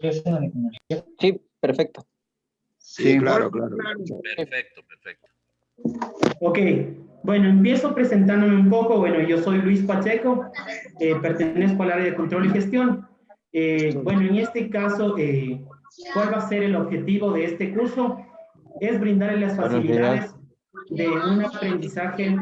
Sí, perfecto. Sí, claro, claro. Perfecto, perfecto. Ok, bueno, empiezo presentándome un poco. Bueno, yo soy Luis Pacheco, pertenezco al área de control y gestión. Bueno, en este caso, ¿cuál va a ser el objetivo de este curso? Es brindarle las facilidades de un aprendizaje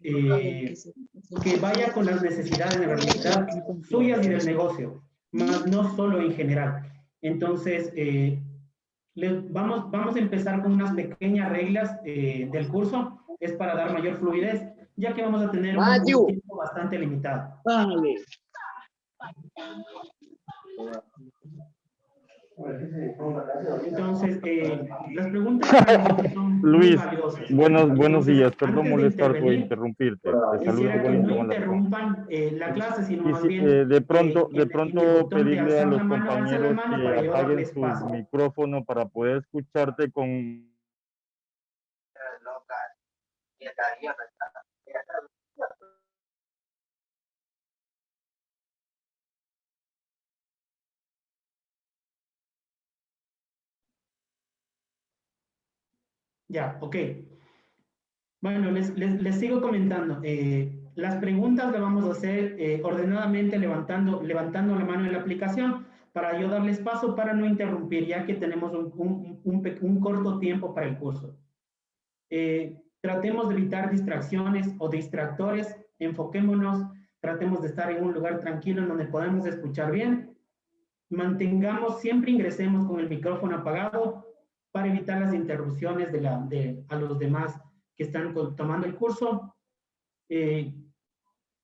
que vaya con las necesidades de realidad suyas y del negocio, más no solo en general. Entonces, vamos a empezar con unas pequeñas reglas del curso. Es para dar mayor fluidez, ya que vamos a tener un tiempo bastante limitado. Entonces, las preguntas son Luis, muy valiosas. buenos Entonces, días. Perdón antes de molestarte o intervenir, interrumpirte. Te saludo quisiera que Bonito no Malatón. interrumpan la clase, sino Y más si, bien de pronto en el botón de pedirle a alzar los la mano, alza la compañeros mano que para yo darle apaguen su espacio. micrófono para poder escucharte con... Ya, ok. Bueno, les sigo comentando. Las preguntas las vamos a hacer ordenadamente levantando la mano en la aplicación para yo darles paso para no interrumpir, ya que tenemos un corto tiempo para el curso. Tratemos de evitar distracciones o distractores, enfoquémonos, tratemos de estar en un lugar tranquilo en donde podamos escuchar bien. Siempre ingresemos con el micrófono apagado para evitar las interrupciones a los demás que están tomando el curso.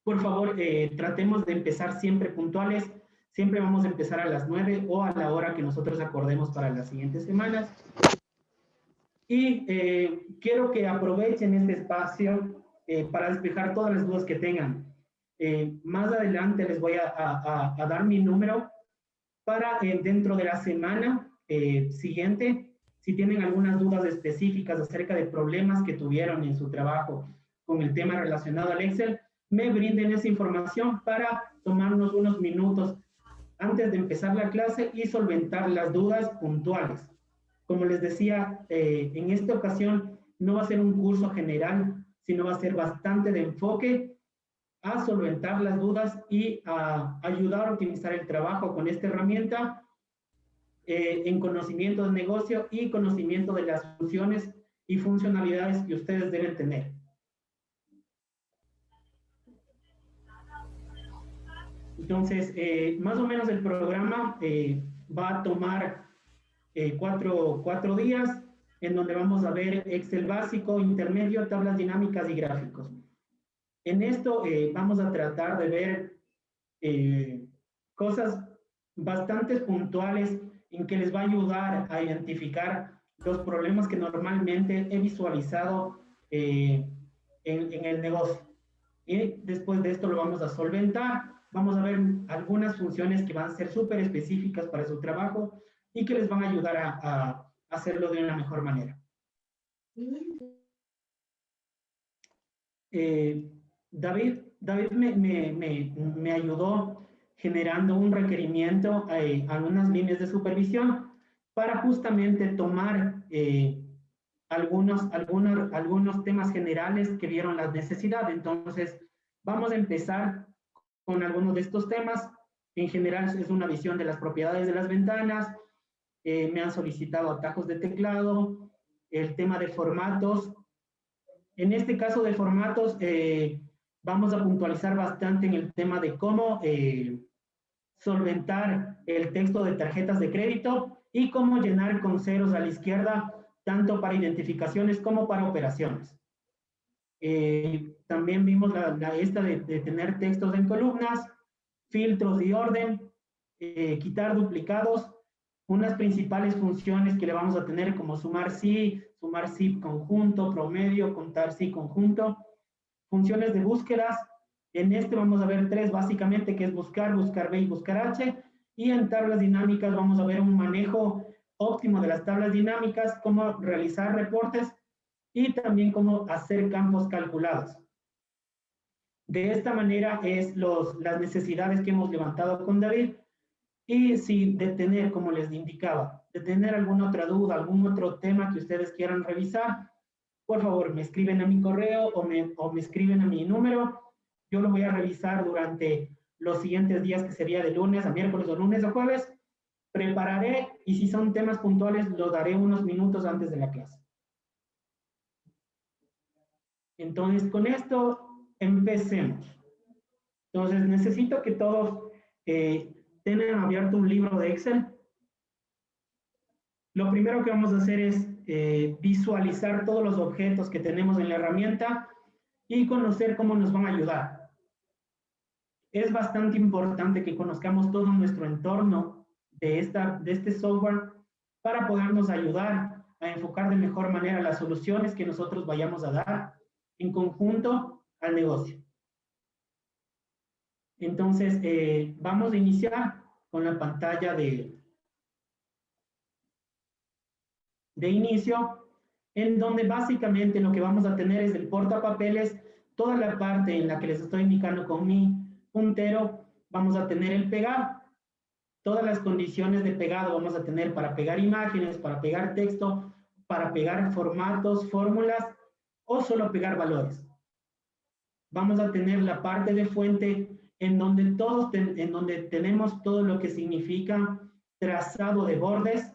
Por favor, tratemos de empezar siempre puntuales. Siempre vamos a empezar a las 9 o a la hora que nosotros acordemos para las siguientes semanas. Y quiero que aprovechen este espacio para despejar todas las dudas que tengan. Más adelante les voy a dar mi número para dentro de la semana siguiente, si tienen algunas dudas específicas acerca de problemas que tuvieron en su trabajo con el tema relacionado al Excel, me brinden esa información para tomarnos unos minutos antes de empezar la clase y solventar las dudas puntuales. Como les decía, en esta ocasión no va a ser un curso general, sino va a ser bastante de enfoque a solventar las dudas y a ayudar a optimizar el trabajo con esta herramienta en conocimiento del negocio y conocimiento de las funciones y funcionalidades que ustedes deben tener. Entonces, más o menos el programa va a tomar cuatro días en donde vamos a ver Excel básico, intermedio, tablas dinámicas y gráficos. En esto vamos a tratar de ver cosas bastante puntuales en que les va a ayudar a identificar los problemas que normalmente he visualizado en el negocio. Y después de esto lo vamos a solventar. Vamos a ver algunas funciones que van a ser súper específicas para su trabajo y que les van a ayudar a hacerlo de una mejor manera. David me ayudó generando un requerimiento a unas líneas de supervisión para justamente tomar algunos temas generales que vieron la necesidad. Entonces, vamos a empezar con algunos de estos temas. En general, es una visión de las propiedades de las ventanas. Me han solicitado atajos de teclado, el tema de formatos. En este caso de formatos, vamos a puntualizar bastante en el tema de cómo solventar el texto de tarjetas de crédito y cómo llenar con ceros a la izquierda, tanto para identificaciones como para operaciones. También vimos esta de tener textos en columnas, filtros y orden, quitar duplicados, unas principales funciones que le vamos a tener como sumar sí conjunto, promedio, contar sí conjunto, funciones de búsquedas. En este vamos a ver tres básicamente, que es buscar, buscar B y buscar H, y en tablas dinámicas vamos a ver un manejo óptimo de las tablas dinámicas, cómo realizar reportes y también cómo hacer campos calculados. De esta manera es las necesidades que hemos levantado con David Y si de tener, como les indicaba, de tener alguna otra duda, algún otro tema que ustedes quieran revisar, por favor, me escriben a mi correo o me escriben a mi número. Yo lo voy a revisar durante los siguientes días, que sería de lunes a miércoles o lunes a jueves. Prepararé y si son temas puntuales, lo daré unos minutos antes de la clase. Entonces, con esto empecemos. Entonces, necesito que todos tengan abierto un libro de Excel. Lo primero que vamos a hacer es visualizar todos los objetos que tenemos en la herramienta y conocer cómo nos van a ayudar. Es bastante importante que conozcamos todo nuestro entorno de este software para podernos ayudar a enfocar de mejor manera las soluciones que nosotros vayamos a dar en conjunto al negocio. Entonces, vamos a iniciar con la pantalla de inicio, en donde básicamente lo que vamos a tener es el portapapeles, toda la parte en la que les estoy indicando con mi puntero, vamos a tener el pegado. Todas las condiciones de pegado vamos a tener para pegar imágenes, para pegar texto, para pegar formatos, fórmulas o solo pegar valores. Vamos a tener la parte de fuente en donde tenemos todo lo que significa trazado de bordes,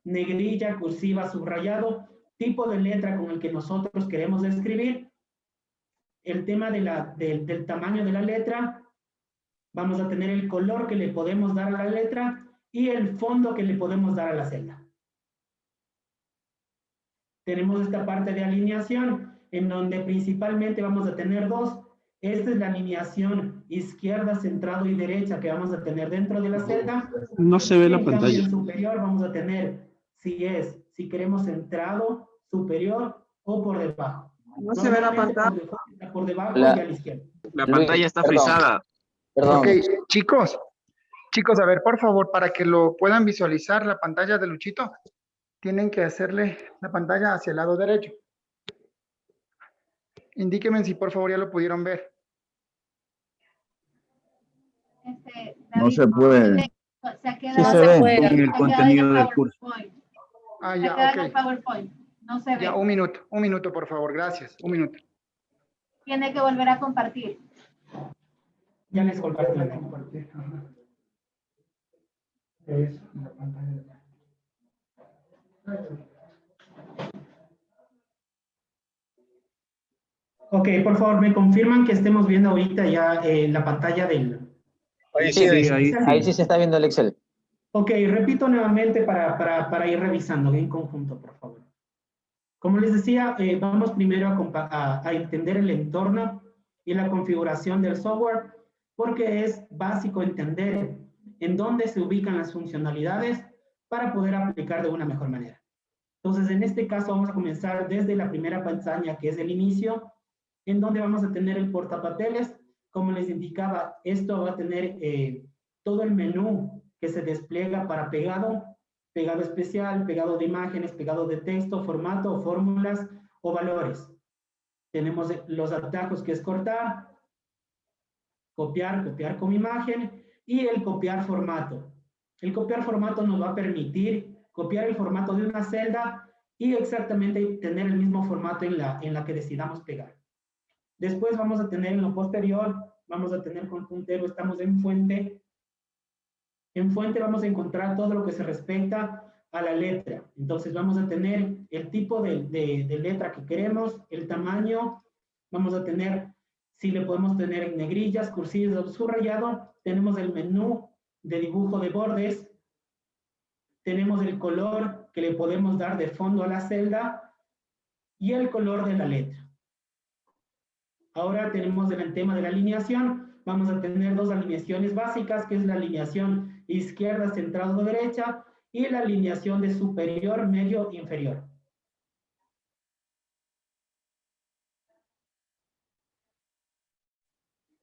negrilla, cursiva, subrayado, tipo de letra con el que nosotros queremos escribir, el tema del tamaño de la letra, vamos a tener el color que le podemos dar a la letra y el fondo que le podemos dar a la celda. Tenemos esta parte de alineación en donde principalmente vamos a tener dos. Esta es la alineación izquierda, centrado y derecha que vamos a tener dentro de la celda. No se ve la En cambio, pantalla. en superior vamos a tener si queremos centrado, superior o por debajo. No se ve la pantalla. Por debajo y a la izquierda. La Luis, pantalla está perdón. frisada. Perdón. Ok, chicos, a ver, por favor, para que lo puedan visualizar la pantalla de Luchito, tienen que hacerle la pantalla hacia el lado derecho. Indíquenme si por favor ya lo pudieron ver. No se puede. Sí se ve. En el contenido del curso. Ah, Se ya, queda en el ok. PowerPoint. No se ve. Ya, un minuto, por favor, gracias. Un minuto. Tiene que volver a compartir. Ya les compartí. Ajá. Eso, en la pantalla de acá. Ok, por favor, me confirman que estemos viendo ahorita ya la pantalla del... Sí, ahí sí se está viendo el Excel. Ok, repito nuevamente para ir revisando en conjunto, por favor. Como les decía, vamos primero a entender el entorno y la configuración del software, porque es básico entender en dónde se ubican las funcionalidades para poder aplicar de una mejor manera. Entonces, en este caso vamos a comenzar desde la primera pantalla, que es el inicio, en donde vamos a tener el portapapeles. Como les indicaba, esto va a tener todo el menú que se despliega para pegado, pegado especial, pegado de imágenes, pegado de texto, formato, fórmulas o valores. Tenemos los atajos, que es cortar, copiar como imagen, y el copiar formato. El copiar formato nos va a permitir copiar el formato de una celda y exactamente tener el mismo formato en la que decidamos pegar. Después vamos a tener en lo posterior, vamos a tener con puntero, estamos en fuente. En fuente vamos a encontrar todo lo que se respecta a la letra. Entonces vamos a tener el tipo de letra que queremos, el tamaño, vamos a tener si le podemos tener en negrillas, cursivas o subrayado, tenemos el menú de dibujo de bordes, tenemos el color que le podemos dar de fondo a la celda y el color de la letra. Ahora tenemos el tema de la alineación. Vamos a tener dos alineaciones básicas, que es la alineación izquierda, centrado, derecha, y la alineación de superior, medio, inferior.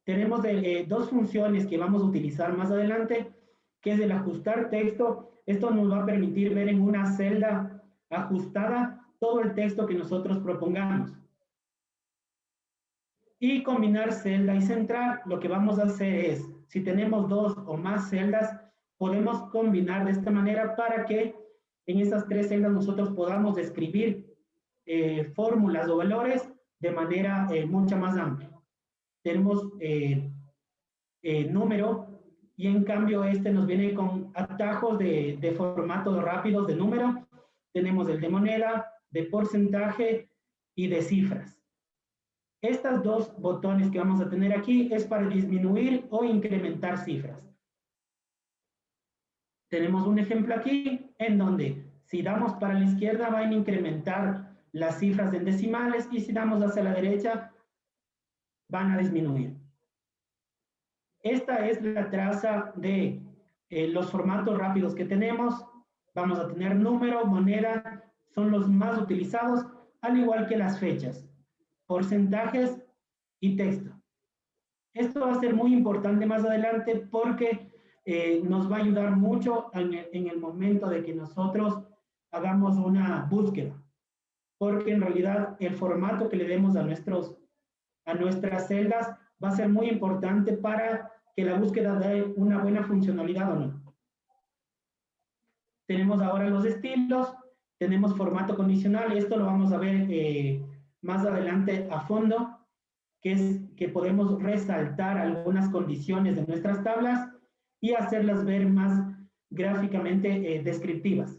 Tenemos dos funciones que vamos a utilizar más adelante, que es el ajustar texto. Esto nos va a permitir ver en una celda ajustada todo el texto que nosotros propongamos. Y combinar celda y centrar, lo que vamos a hacer es, si tenemos dos o más celdas, podemos combinar de esta manera para que en estas 3 celdas nosotros podamos describir fórmulas o valores de manera mucho más amplia. Tenemos número, y en cambio este nos viene con atajos de formatos rápidos de número. Tenemos el de moneda, de porcentaje y de cifras. Estas 2 botones que vamos a tener aquí es para disminuir o incrementar cifras. Tenemos un ejemplo aquí en donde si damos para la izquierda van a incrementar las cifras en decimales y si damos hacia la derecha van a disminuir. Esta es la traza de los formatos rápidos que tenemos. Vamos a tener número, moneda, son los más utilizados, al igual que las fechas, porcentajes y texto. Esto va a ser muy importante más adelante porque nos va a ayudar mucho en el momento de que nosotros hagamos una búsqueda, porque en realidad el formato que le demos a nuestras celdas va a ser muy importante para que la búsqueda dé una buena funcionalidad o no. Tenemos ahora los estilos, tenemos formato condicional, esto lo vamos a ver más adelante a fondo, que es que podemos resaltar algunas condiciones de nuestras tablas y hacerlas ver más gráficamente descriptivas.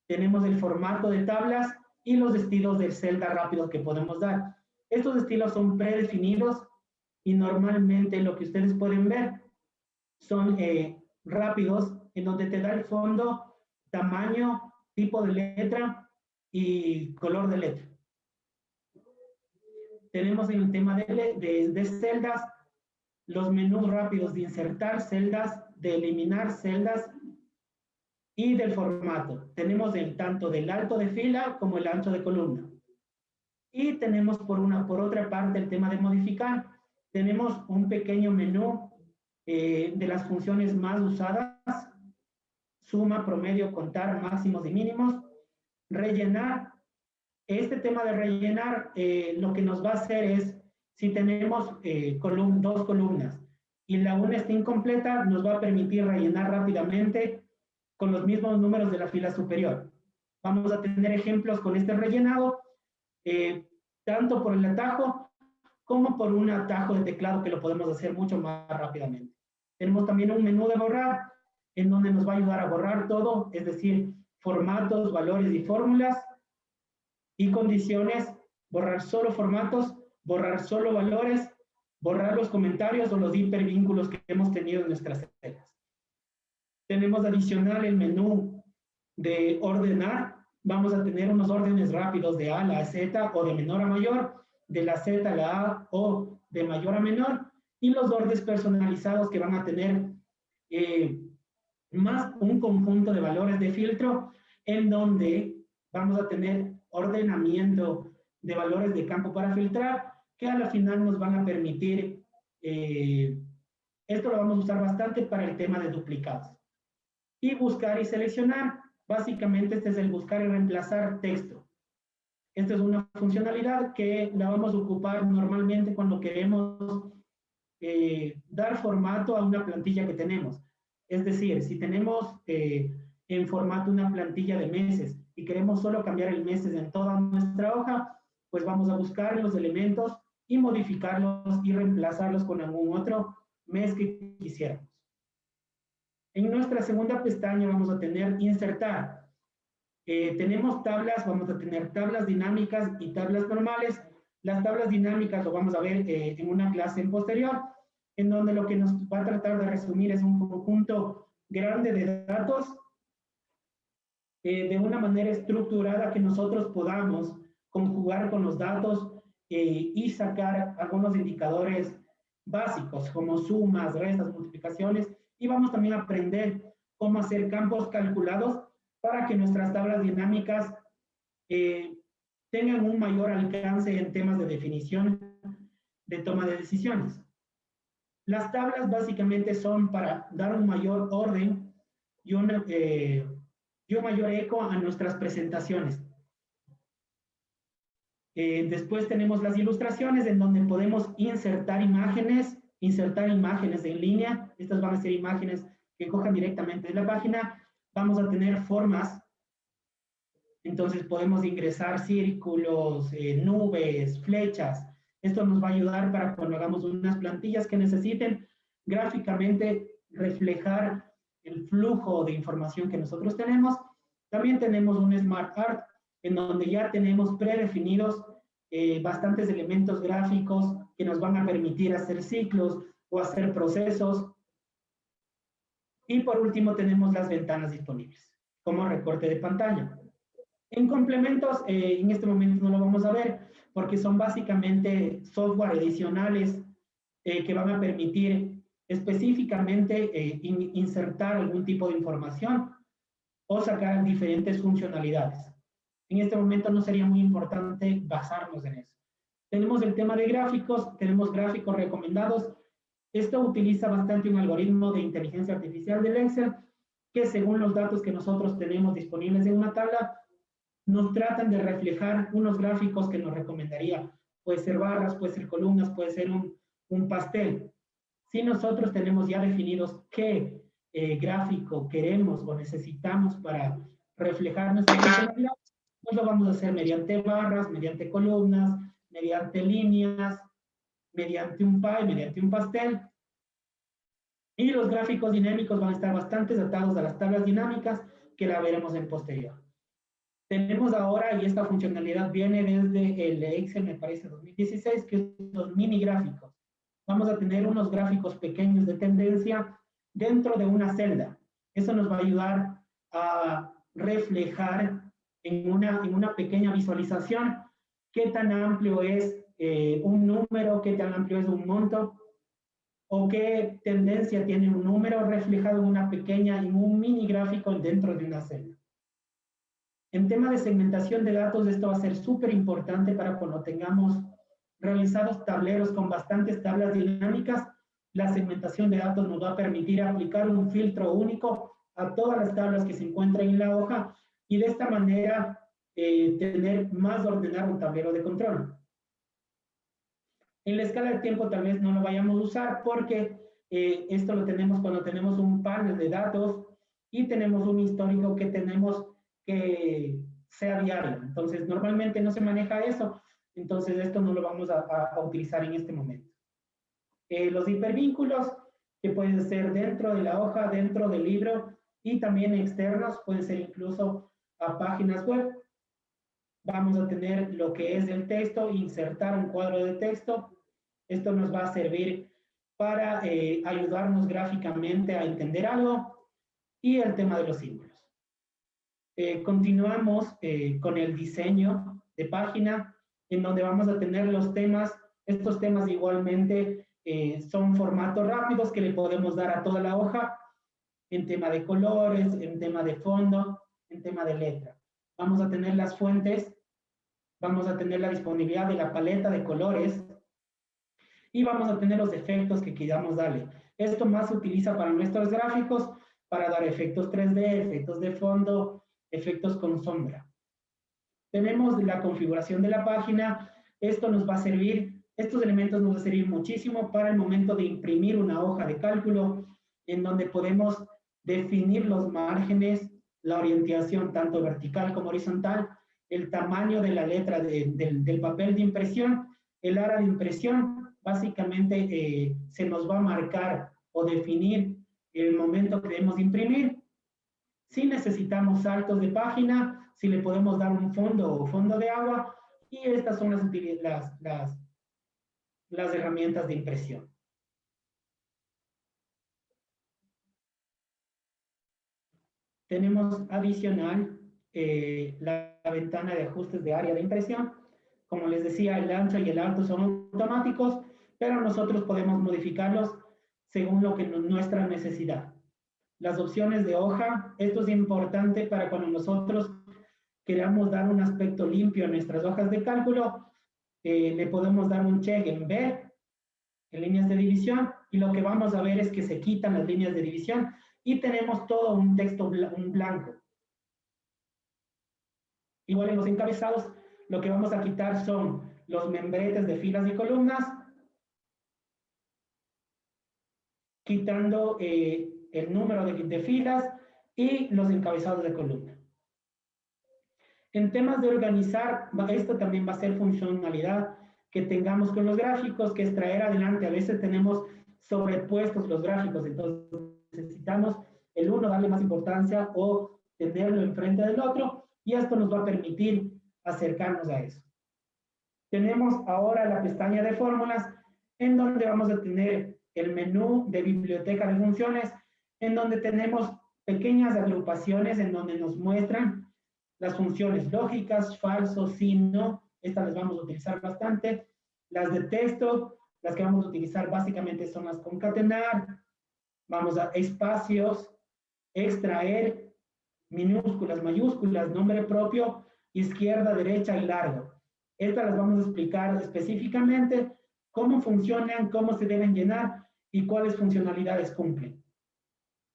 Tenemos el formato de tablas y los estilos de celda rápidos que podemos dar. Estos estilos son predefinidos y normalmente lo que ustedes pueden ver son rápidos en donde te da el fondo, tamaño, tipo de letra y color de letra. Tenemos en el tema de celdas los menús rápidos de insertar celdas, de eliminar celdas y del formato. Tenemos tanto del alto de fila como el ancho de columna. Y tenemos por otra parte el tema de modificar. Tenemos un pequeño menú de las funciones más usadas: suma, promedio, contar, máximos y mínimos, rellenar. Este tema de rellenar lo que nos va a hacer es, si tenemos 2 columnas y la una está incompleta, nos va a permitir rellenar rápidamente con los mismos números de la fila superior. Vamos a tener ejemplos con este rellenado, tanto por el atajo como por un atajo de teclado que lo podemos hacer mucho más rápidamente. Tenemos también un menú de borrar, en donde nos va a ayudar a borrar todo, es decir, formatos, valores y fórmulas y condiciones, borrar solo formatos, borrar solo valores, borrar los comentarios o los hipervínculos que hemos tenido en nuestras celdas. Tenemos adicional el menú de ordenar. Vamos a tener unos órdenes rápidos de A a la Z o de menor a mayor, de la Z a la A o de mayor a menor, y los órdenes personalizados que van a tener más un conjunto de valores de filtro en donde vamos a tener ordenamiento de valores de campo para filtrar que a la final nos van a permitir, esto lo vamos a usar bastante para el tema de duplicados. Y buscar y seleccionar, básicamente este es el buscar y reemplazar texto. Esta es una funcionalidad que la vamos a ocupar normalmente cuando queremos dar formato a una plantilla que tenemos. Es decir, si tenemos en formato una plantilla de meses y queremos solo cambiar el meses en toda nuestra hoja, pues vamos a buscar los elementos y modificarlos y reemplazarlos con algún otro mes que quisiéramos. En nuestra segunda pestaña vamos a tener insertar. Tenemos tablas, vamos a tener tablas dinámicas y tablas normales. Las tablas dinámicas lo vamos a ver en una clase en posterior, en donde lo que nos va a tratar de resumir es un conjunto grande de datos de una manera estructurada que nosotros podamos conjugar con los datos y sacar algunos indicadores básicos como sumas, restas, multiplicaciones, y vamos también a aprender cómo hacer campos calculados para que nuestras tablas dinámicas tengan un mayor alcance en temas de definición de toma de decisiones. Las tablas básicamente son para dar un mayor orden y un mayor eco a nuestras presentaciones. Después tenemos las ilustraciones en donde podemos insertar imágenes en línea. Estas van a ser imágenes que cojan directamente de la página, vamos a tener formas. Entonces podemos ingresar círculos, nubes, flechas. Esto nos va a ayudar para cuando hagamos unas plantillas que necesiten gráficamente reflejar el flujo de información que nosotros tenemos. También tenemos un Smart Art en donde ya tenemos predefinidos bastantes elementos gráficos que nos van a permitir hacer ciclos o hacer procesos. Y por último tenemos las ventanas disponibles como recorte de pantalla. En complementos, en este momento no lo vamos a ver porque son básicamente software adicionales que van a permitir específicamente insertar algún tipo de información o sacar diferentes funcionalidades. En este momento no sería muy importante basarnos en eso. Tenemos el tema de gráficos, tenemos gráficos recomendados. Esto utiliza bastante un algoritmo de inteligencia artificial del Excel que según los datos que nosotros tenemos disponibles en una tabla, nos tratan de reflejar unos gráficos que nos recomendaría. Puede ser barras, puede ser columnas, puede ser un pastel. Si nosotros tenemos ya definidos qué gráfico queremos o necesitamos para reflejar nuestra funcionalidad, pues lo vamos a hacer mediante barras, mediante columnas, mediante líneas, mediante un pie, mediante un pastel. Y los gráficos dinámicos van a estar bastante atados a las tablas dinámicas que la veremos en posterior. Tenemos ahora, y esta funcionalidad viene desde el Excel, me parece, 2016, que son los mini gráficos. Vamos a tener unos gráficos pequeños de tendencia dentro de una celda. Eso nos va a ayudar a reflejar en una pequeña visualización qué tan amplio es un número, qué tan amplio es un monto, o qué tendencia tiene un número reflejado en un mini gráfico dentro de una celda. En tema de segmentación de datos, esto va a ser súper importante para cuando tengamos realizados tableros con bastantes tablas dinámicas. La segmentación de datos nos va a permitir aplicar un filtro único a todas las tablas que se encuentran en la hoja y de esta manera tener más ordenado un tablero de control. En la escala de tiempo tal vez no lo vayamos a usar porque esto lo tenemos cuando tenemos un panel de datos y tenemos un histórico que tenemos que sea diario. Entonces, normalmente no se maneja eso, entonces esto no lo vamos a utilizar en este momento. Los hipervínculos, que pueden ser dentro de la hoja, dentro del libro, y también externos, pueden ser incluso a páginas web. Vamos a tener lo que es el texto, insertar un cuadro de texto. Esto nos va a servir para ayudarnos gráficamente a entender algo, y el tema de los símbolos. Continuamos con el diseño de página, en donde vamos a tener los temas. Estos temas igualmente son formatos rápidos que le podemos dar a toda la hoja, en tema de colores, en tema de fondo, en tema de letra. Vamos a tener las fuentes, vamos a tener la disponibilidad de la paleta de colores, y vamos a tener los efectos que queramos darle. Esto más se utiliza para nuestros gráficos, para dar efectos 3D, efectos de fondo, efectos con sombra. Tenemos la configuración de la página. Esto nos va a servir, estos elementos nos va a servir muchísimo para el momento de imprimir una hoja de cálculo, en donde podemos definir los márgenes, la orientación tanto vertical como horizontal, el tamaño de la letra del papel de impresión, el área de impresión. Básicamente se nos va a marcar o definir el momento que debemos imprimir. Si necesitamos saltos de página, si le podemos dar un fondo o fondo de agua, y estas son las herramientas de impresión. Tenemos adicional la ventana de ajustes de área de impresión. Como les decía, el ancho y el alto son automáticos, pero nosotros podemos modificarlos según lo que nuestra necesidad. Las opciones de hoja, esto es importante para cuando nosotros queramos dar un aspecto limpio a nuestras hojas de cálculo, le podemos dar un check en B, en líneas de división, y lo que vamos a ver es que se quitan las líneas de división y tenemos todo un texto un blanco. Igual en los encabezados, lo que vamos a quitar son los membretes de filas y columnas, quitando el número de filas y los encabezados de columna. En temas de organizar, esto también va a ser funcionalidad que tengamos con los gráficos, que es traer adelante. A veces tenemos sobrepuestos los gráficos, entonces necesitamos el uno darle más importancia o tenerlo enfrente del otro, y esto nos va a permitir acercarnos a eso. Tenemos ahora la pestaña de fórmulas, en donde vamos a tener el menú de biblioteca de funciones, en donde tenemos pequeñas agrupaciones en donde nos muestran las funciones lógicas, falso, sí, no. Estas las vamos a utilizar bastante. Las de texto, las que vamos a utilizar básicamente son las concatenar. Vamos a espacios, extraer, minúsculas, mayúsculas, nombre propio, izquierda, derecha y largo. Estas las vamos a explicar específicamente cómo funcionan, cómo se deben llenar y cuáles funcionalidades cumplen.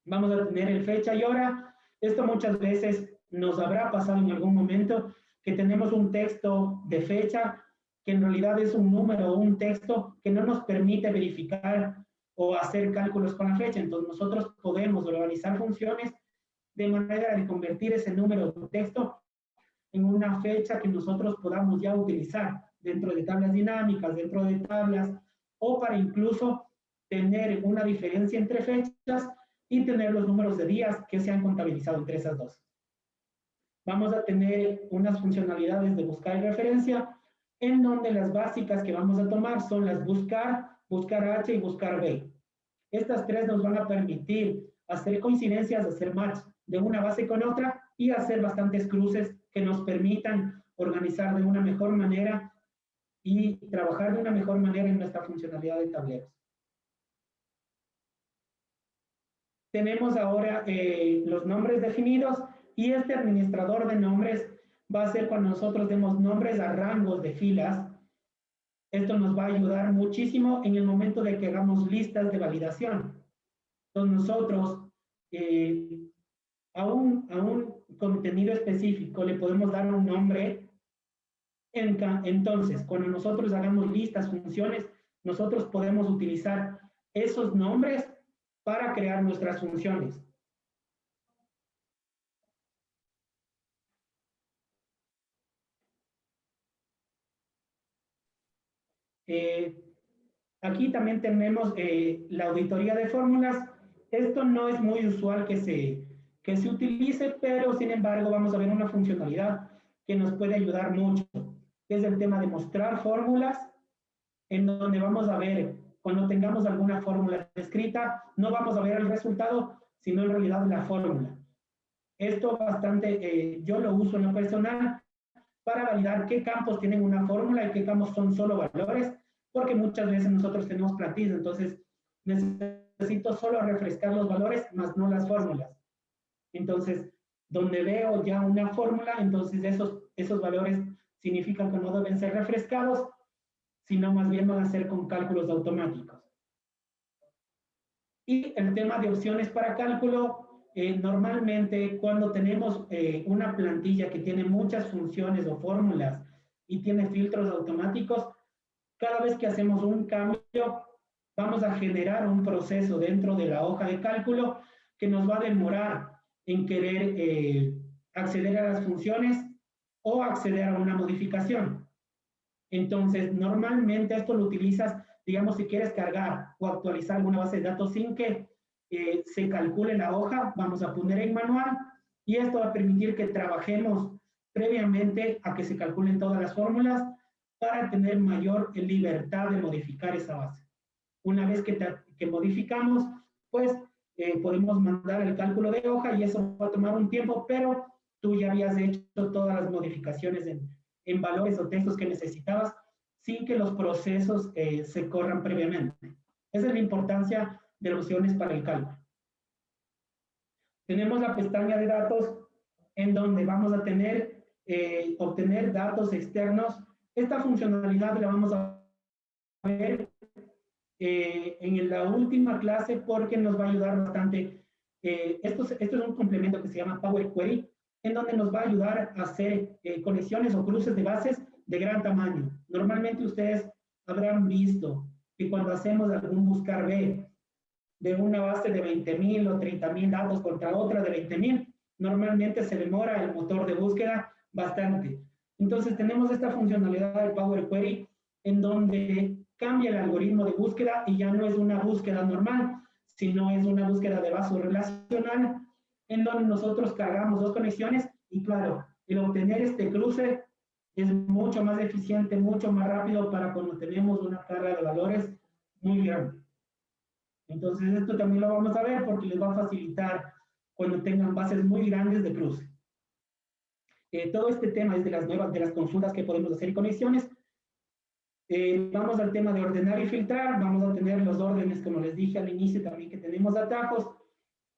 Vamos a tener el fecha y hora. Esto muchas veces nos habrá pasado en algún momento que tenemos un texto de fecha que en realidad es un número o un texto que no nos permite verificar o hacer cálculos con la fecha. Entonces nosotros podemos organizar funciones de manera de convertir ese número de texto en una fecha que nosotros podamos ya utilizar dentro de tablas dinámicas, dentro de tablas, o para incluso tener una diferencia entre fechas y tener los números de días que se han contabilizado entre esas dos. Vamos a tener unas funcionalidades de buscar y referencia, en donde las básicas que vamos a tomar son las buscar, buscar H y buscar B. Estas tres nos van a permitir hacer coincidencias, hacer match de una base con otra y hacer bastantes cruces que nos permitan organizar de una mejor manera y trabajar de una mejor manera en nuestra funcionalidad de tableros. Tenemos ahora los nombres definidos, y este administrador de nombres va a ser cuando nosotros demos nombres a rangos de filas. Esto nos va a ayudar muchísimo en el momento de que hagamos listas de validación. Entonces nosotros a un contenido específico le podemos dar un nombre. Entonces, cuando nosotros hagamos listas, funciones, nosotros podemos utilizar esos nombres para crear nuestras funciones. Aquí también tenemos la auditoría de fórmulas. Esto no es muy usual que se utilice, pero sin embargo vamos a ver una funcionalidad que nos puede ayudar mucho. Es el tema de mostrar fórmulas, en donde vamos a ver, cuando tengamos alguna fórmula escrita, no vamos a ver el resultado, sino en realidad la fórmula. Esto bastante, yo lo uso en lo personal para validar qué campos tienen una fórmula y qué campos son solo valores, porque muchas veces nosotros tenemos plantillas, entonces necesito solo refrescar los valores, más no las fórmulas. Entonces, donde veo ya una fórmula, entonces esos valores significan que no deben ser refrescados, sino más bien van a ser con cálculos automáticos. Y el tema de opciones para cálculo, normalmente cuando tenemos una plantilla que tiene muchas funciones o fórmulas y tiene filtros automáticos, cada vez que hacemos un cambio, vamos a generar un proceso dentro de la hoja de cálculo que nos va a demorar en querer acceder a las funciones o acceder a una modificación. Entonces, normalmente esto lo utilizas, digamos, si quieres cargar o actualizar alguna base de datos sin que se calcule la hoja, vamos a poner en manual, y esto va a permitir que trabajemos previamente a que se calculen todas las fórmulas para tener mayor libertad de modificar esa base. Una vez que modificamos, pues podemos mandar el cálculo de hoja y eso va a tomar un tiempo, pero tú ya habías hecho todas las modificaciones en valores o textos que necesitabas sin que los procesos se corran previamente. Esa es la importancia de las opciones para el cálculo. Tenemos la pestaña de datos en donde vamos a tener, obtener datos externos. Esta funcionalidad la vamos a ver en la última clase porque nos va a ayudar bastante. Esto es un complemento que se llama Power Query, en donde nos va a ayudar a hacer conexiones o cruces de bases de gran tamaño. Normalmente ustedes habrán visto que cuando hacemos algún buscar B de una base de 20.000 o 30.000 datos contra otra de 20.000, normalmente se demora el motor de búsqueda bastante. Entonces tenemos esta funcionalidad del Power Query en donde cambia el algoritmo de búsqueda y ya no es una búsqueda normal, sino es una búsqueda de vaso relacional en donde nosotros cargamos dos conexiones y claro, el obtener este cruce es mucho más eficiente, mucho más rápido para cuando tenemos una carga de valores muy grande. Entonces esto también lo vamos a ver porque les va a facilitar cuando tengan bases muy grandes de cruce. Todo este tema es de las consultas que podemos hacer y conexiones. Vamos al tema de ordenar y filtrar. Vamos a tener los órdenes, como les dije al inicio, también que tenemos atajos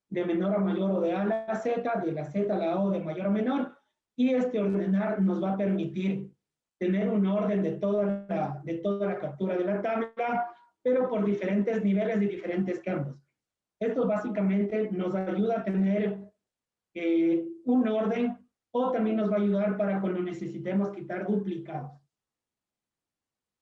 de menor a mayor o de A a la Z, de la Z a la O, de mayor a menor. Y este ordenar nos va a permitir tener un orden de toda la captura de la tabla, pero por diferentes niveles y diferentes campos. Esto básicamente nos ayuda a tener un orden o también nos va a ayudar para cuando necesitemos quitar duplicados.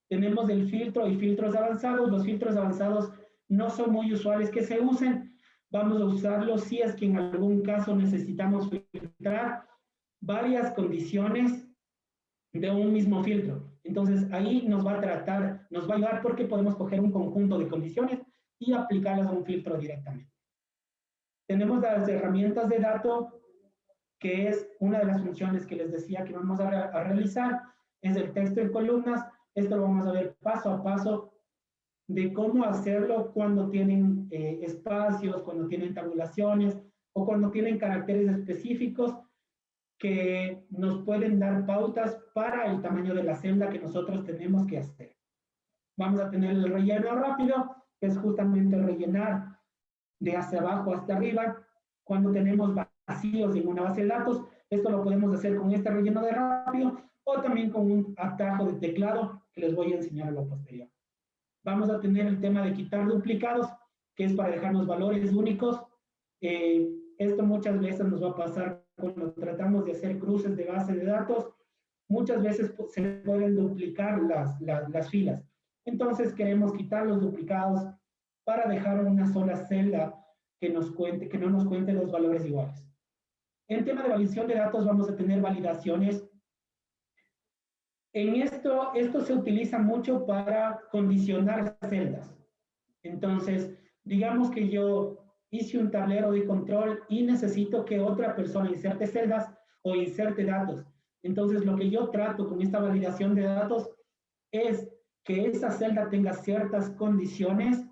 Tenemos el filtro y filtros avanzados. Los filtros avanzados no son muy usuales que se usen. Vamos a usarlos si es que en algún caso necesitamos filtrar varias condiciones de un mismo filtro. Entonces ahí nos va a ayudar porque podemos coger un conjunto de condiciones y aplicarlas a un filtro directamente. Tenemos las herramientas de datos, que es una de las funciones que les decía que vamos a realizar, es el texto en columnas. Esto lo vamos a ver paso a paso de cómo hacerlo cuando tienen espacios, cuando tienen tabulaciones o cuando tienen caracteres específicos que nos pueden dar pautas para el tamaño de la celda que nosotros tenemos que hacer. Vamos a tener el relleno rápido, que es justamente rellenar de hacia abajo hasta arriba. Cuando tenemos vacíos en una base de datos, esto lo podemos hacer con este relleno de rápido o también con un atajo de teclado que les voy a enseñar a lo posterior. Vamos a tener el tema de quitar duplicados, que es para dejarnos valores únicos. Esto muchas veces nos va a pasar cuando tratamos de hacer cruces de base de datos. Muchas veces se pueden duplicar las filas. Entonces queremos quitar los duplicados para dejar una sola celda que no nos cuente los valores iguales. En tema de validación de datos vamos a tener validaciones. En esto se utiliza mucho para condicionar celdas. Entonces, digamos que yo hice un tablero de control y necesito que otra persona inserte celdas o inserte datos. Entonces, lo que yo trato con esta validación de datos es que esa celda tenga ciertas condiciones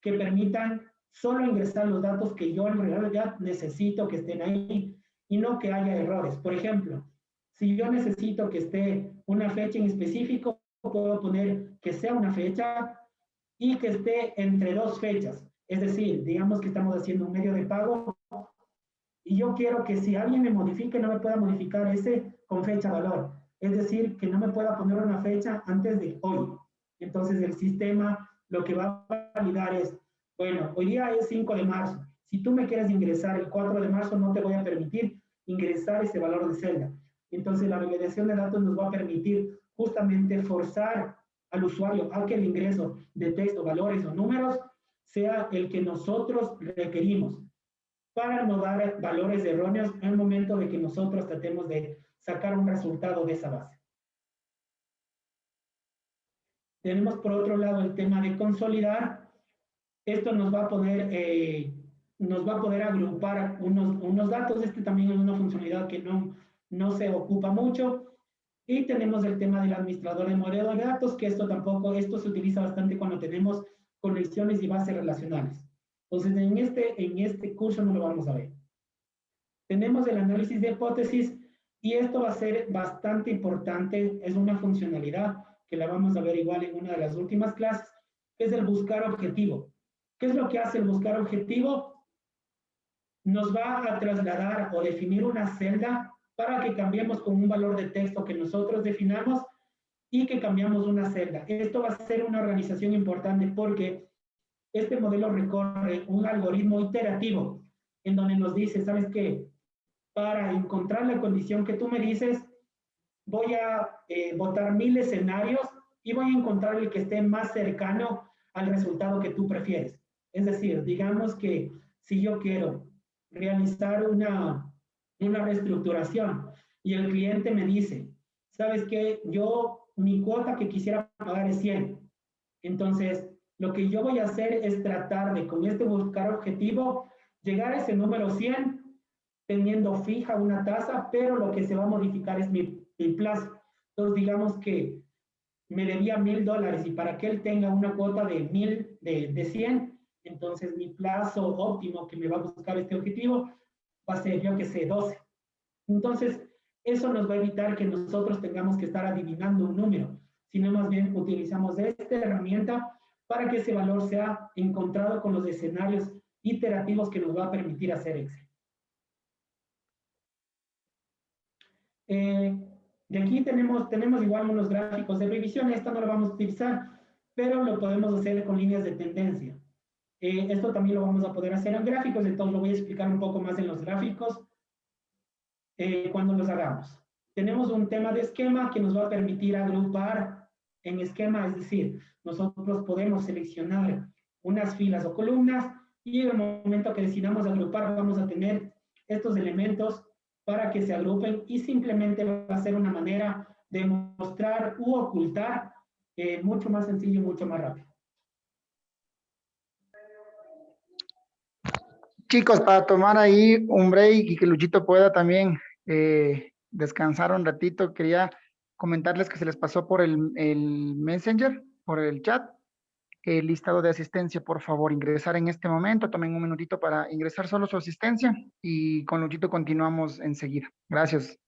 que permitan solo ingresar los datos que yo en realidad necesito que estén ahí y no que haya errores. Por ejemplo, si yo necesito que esté una fecha en específico, puedo poner que sea una fecha y que esté entre dos fechas. Es decir, digamos que estamos haciendo un medio de pago y yo quiero que si alguien me modifique, no me pueda modificar ese con fecha valor. Es decir, que no me pueda poner una fecha antes de hoy. Entonces el sistema lo que va a validar es, bueno, hoy día es 5 de marzo. Si tú me quieres ingresar el 4 de marzo, no te voy a permitir ingresar ese valor de celda. Entonces la validación de datos nos va a permitir justamente forzar al usuario a que el ingreso de texto, valores o números sea el que nosotros requerimos para no dar valores erróneos en el momento de que nosotros tratemos de sacar un resultado de esa base. Tenemos por otro lado el tema de consolidar. Esto nos va a poder agrupar unos datos. Este también es una funcionalidad que no se ocupa mucho. Y tenemos el tema del administrador de modelo de datos, que esto se utiliza bastante cuando tenemos conexiones y bases relacionales. Entonces, en este curso no lo vamos a ver. Tenemos el análisis de hipótesis y esto va a ser bastante importante. Es una funcionalidad que la vamos a ver igual en una de las últimas clases, que es el buscar objetivo. ¿Qué es lo que hace el buscar objetivo? Nos va a trasladar o definir una celda para que cambiemos con un valor de texto que nosotros definamos y que cambiamos una celda. Esto va a ser una organización importante porque este modelo recorre un algoritmo iterativo en donde nos dice, ¿sabes qué? Para encontrar la condición que tú me dices, voy a botar 1000 escenarios y voy a encontrar el que esté más cercano al resultado que tú prefieres. Es decir, digamos que si yo quiero realizar una reestructuración y el cliente me dice, ¿sabes qué? Mi cuota que quisiera pagar es 100. Entonces, lo que yo voy a hacer es tratar de, con este buscar objetivo, llegar a ese número 100, teniendo fija una tasa, pero lo que se va a modificar es mi plazo. Entonces, digamos que me debía $1,000 y para que él tenga una cuota de 100, entonces mi plazo óptimo que me va a buscar este objetivo va a ser, yo que sé, 12. Entonces, eso nos va a evitar que nosotros tengamos que estar adivinando un número, sino más bien utilizamos esta herramienta para que ese valor sea encontrado con los escenarios iterativos que nos va a permitir hacer Excel. De aquí tenemos igual unos gráficos de revisión. Esta no lo vamos a utilizar, pero lo podemos hacer con líneas de tendencia. Esto también lo vamos a poder hacer en gráficos, entonces lo voy a explicar un poco más en los gráficos cuando los hagamos. Tenemos un tema de esquema que nos va a permitir agrupar en esquema, es decir, nosotros podemos seleccionar unas filas o columnas y en el momento que decidamos agrupar vamos a tener estos elementos para que se agrupen y simplemente va a ser una manera de mostrar u ocultar mucho más sencillo y mucho más rápido. Chicos, para tomar ahí un break y que Luchito pueda también descansar un ratito, quería comentarles que se les pasó por el Messenger, por el chat, el listado de asistencia. Por favor, ingresar en este momento. Tomen un minutito para ingresar solo su asistencia y con Luchito continuamos enseguida. Gracias.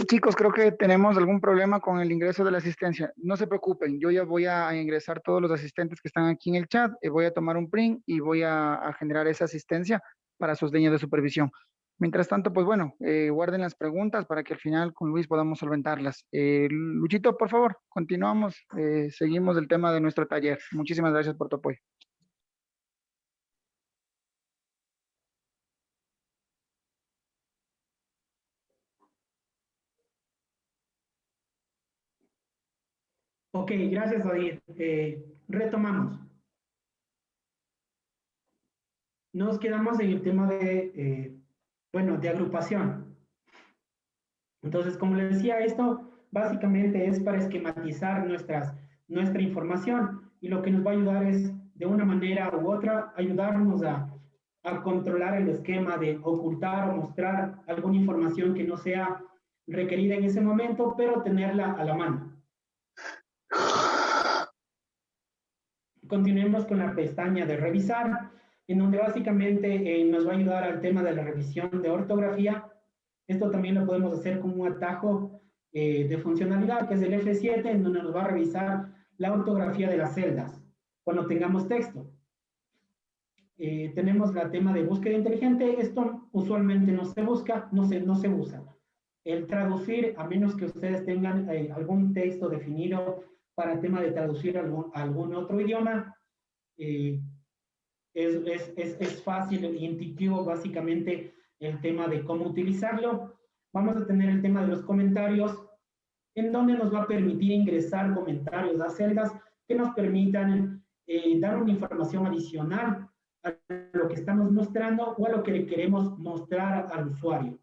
Chicos, creo que tenemos algún problema con el ingreso de la asistencia. No se preocupen, yo ya voy a ingresar todos los asistentes que están aquí en el chat, voy a tomar un print y voy a generar esa asistencia para sus líneas de supervisión. Mientras tanto, pues bueno, guarden las preguntas para que al final con Luis podamos solventarlas. Luchito, por favor, continuamos, seguimos el tema de nuestro taller. Muchísimas gracias por tu apoyo. Ok, gracias, David. Retomamos. Nos quedamos en el tema de, bueno, de agrupación. Entonces, como les decía, esto básicamente es para esquematizar nuestra información y lo que nos va a ayudar es, de una manera u otra, ayudarnos a controlar el esquema de ocultar o mostrar alguna información que no sea requerida en ese momento, pero tenerla a la mano. Continuemos con la pestaña de revisar, en donde básicamente nos va a ayudar al tema de la revisión de ortografía. Esto también lo podemos hacer con un atajo de funcionalidad, que es el F7, en donde nos va a revisar la ortografía de las celdas, cuando tengamos texto. Tenemos el tema de búsqueda inteligente. Esto usualmente no se busca, no se usa. El traducir, a menos que ustedes tengan algún texto definido para el tema de traducir algún otro idioma, es fácil e intuitivo básicamente el tema de cómo utilizarlo. Vamos a tener el tema de los comentarios, en donde nos va a permitir ingresar comentarios a celdas que nos permitan dar una información adicional a lo que estamos mostrando o a lo que le queremos mostrar al usuario.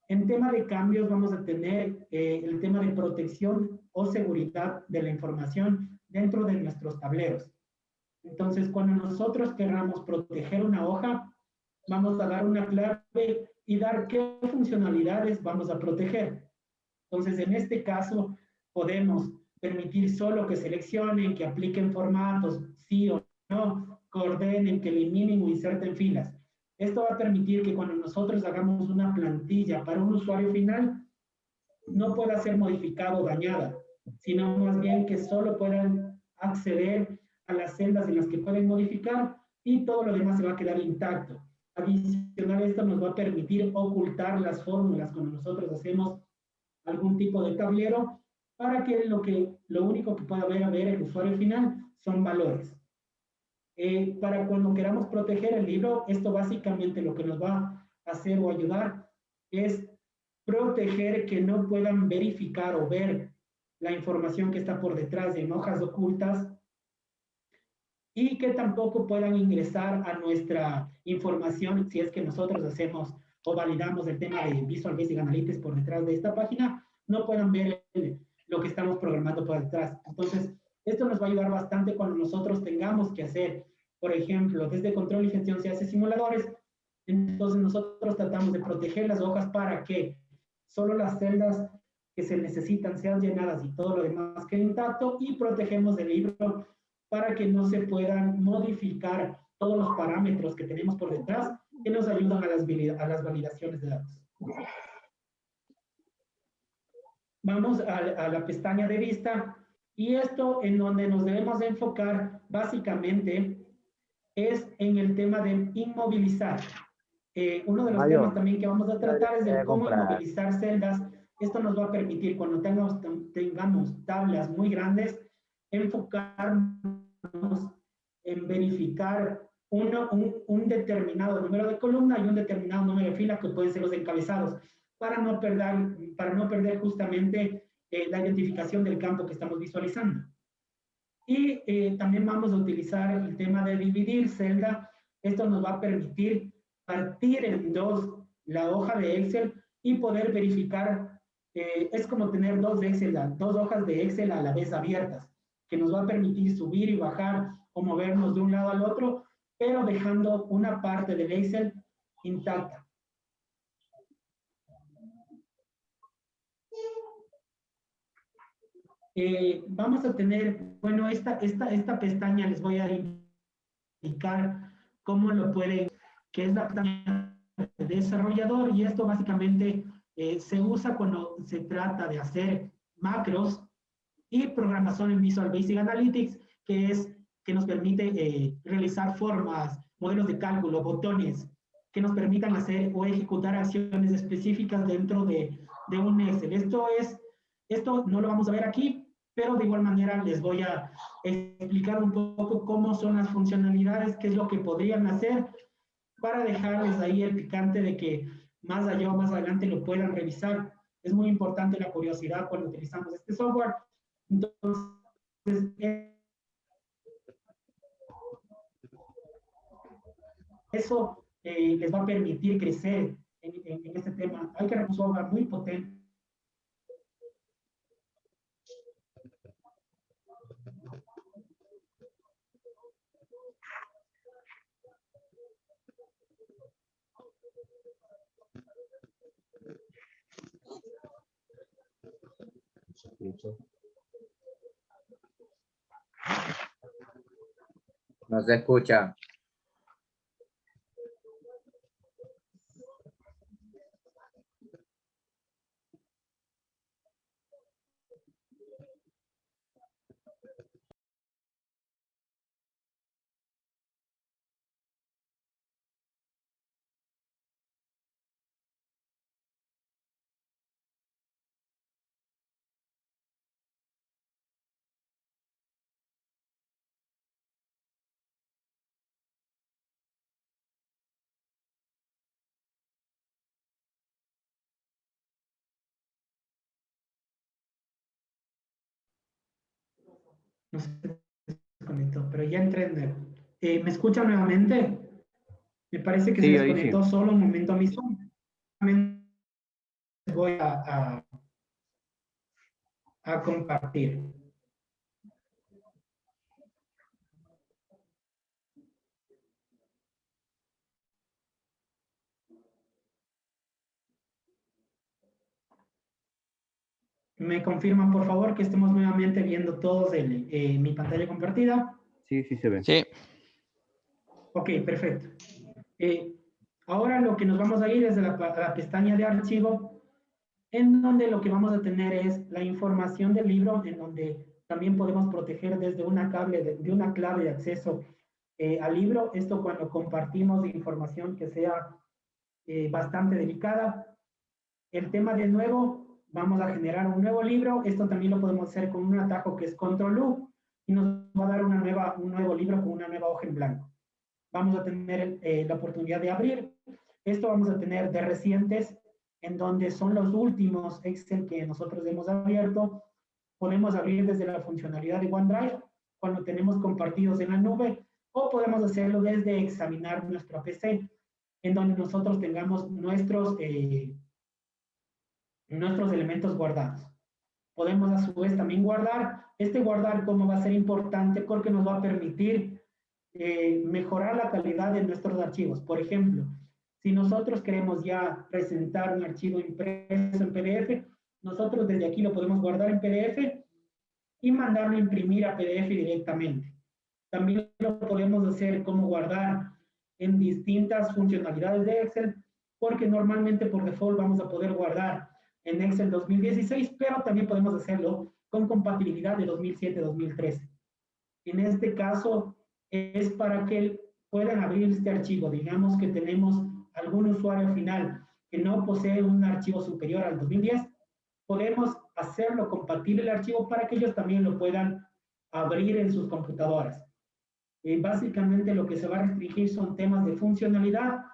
En tema de cambios vamos a tener el tema de protección o seguridad de la información dentro de nuestros tableros. Entonces, cuando nosotros queramos proteger una hoja, vamos a dar una clave y dar qué funcionalidades vamos a proteger. Entonces, en este caso, podemos permitir solo que seleccionen, que apliquen formatos, sí o no, que ordenen, que eliminen o inserten filas. Esto va a permitir que cuando nosotros hagamos una plantilla para un usuario final, no pueda ser modificada o dañada, sino más bien que solo puedan acceder a las celdas en las que pueden modificar y todo lo demás se va a quedar intacto. Adicional, esto nos va a permitir ocultar las fórmulas cuando nosotros hacemos algún tipo de tablero, para que lo único que pueda ver el usuario final son valores. Para cuando queramos proteger el libro, esto básicamente lo que nos va a hacer o ayudar es proteger que no puedan verificar o ver la información que está por detrás en hojas ocultas y que tampoco puedan ingresar a nuestra información si es que nosotros hacemos o validamos el tema de Visual Basic Analytics por detrás de esta página, no puedan ver lo que estamos programando por detrás. Entonces, esto nos va a ayudar bastante cuando nosotros tengamos que hacer, por ejemplo, desde control y gestión se hace simuladores. Entonces, nosotros tratamos de proteger las hojas para que solo las celdas que se necesitan sean llenadas y todo lo demás quede intacto, y protegemos el libro para que no se puedan modificar todos los parámetros que tenemos por detrás que nos ayudan a las validaciones de datos. Vamos a la pestaña de vista, y esto en donde nos debemos de enfocar básicamente es en el tema de inmovilizar. Uno de los temas también que vamos a tratar es de cómo inmovilizar celdas. Esto nos va a permitir, cuando tengamos tablas muy grandes, enfocarnos en verificar un determinado número de columna y un determinado número de filas que pueden ser los encabezados, para no perder justamente la identificación del campo que estamos visualizando. Y también vamos a utilizar el tema de dividir celda. Esto nos va a permitir partir en dos la hoja de Excel y poder verificar. Es como tener dos hojas de Excel a la vez abiertas, que nos va a permitir subir y bajar o movernos de un lado al otro, pero dejando una parte del Excel intacta. Vamos a tener, bueno, esta pestaña les voy a indicar cómo lo pueden, que es la pestaña de desarrollador, y esto básicamente se usa cuando se trata de hacer macros y programación en Visual Basic Analytics, que nos permite realizar formas, modelos de cálculo, botones, que nos permitan hacer o ejecutar acciones específicas dentro de un Excel. Esto no lo vamos a ver aquí, pero de igual manera les voy a explicar un poco cómo son las funcionalidades, qué es lo que podrían hacer, para dejarles ahí el picante de que más allá o más adelante lo puedan revisar. Es muy importante la curiosidad cuando utilizamos este software. Entonces, eso les va a permitir crecer en este tema. Hay que reconocer una obra muy potente. No se escucha. No se desconectó, pero ya entré de nuevo. ¿Me escuchan nuevamente? Me parece que Sí, se ahí desconectó sí. solo un momento a mi Zoom. Voy a compartir. ¿Me confirman, por favor, que estemos nuevamente viendo todos mi pantalla compartida? Sí, sí se ve. Sí. Ok, perfecto. Ahora lo que nos vamos a ir es a la pestaña de archivo, en donde lo que vamos a tener es la información del libro, en donde también podemos proteger desde una clave de acceso al libro. Esto cuando compartimos información que sea bastante delicada. El tema de nuevo, vamos a generar un nuevo libro. Esto también lo podemos hacer con un atajo que es Control-U y nos va a dar un nuevo libro con una nueva hoja en blanco. Vamos a tener la oportunidad de abrir. Esto vamos a tener de recientes, en donde son los últimos Excel que nosotros hemos abierto. Podemos abrir desde la funcionalidad de OneDrive, cuando tenemos compartidos en la nube, o podemos hacerlo desde examinar nuestra PC, en donde nosotros tengamos nuestros elementos guardados. Podemos a su vez también guardar. Este guardar como va a ser importante porque nos va a permitir mejorar la calidad de nuestros archivos. Por ejemplo, si nosotros queremos ya presentar un archivo impreso en PDF, nosotros desde aquí lo podemos guardar en PDF y mandarlo a imprimir a PDF directamente. También lo podemos hacer como guardar en distintas funcionalidades de Excel, porque normalmente por default vamos a poder guardar en Excel 2016, pero también podemos hacerlo con compatibilidad de 2007-2013. En este caso es para que puedan abrir este archivo. Digamos que tenemos algún usuario final que no posee un archivo superior al 2010, podemos hacerlo compatible el archivo para que ellos también lo puedan abrir en sus computadoras. Básicamente lo que se va a restringir son temas de funcionalidad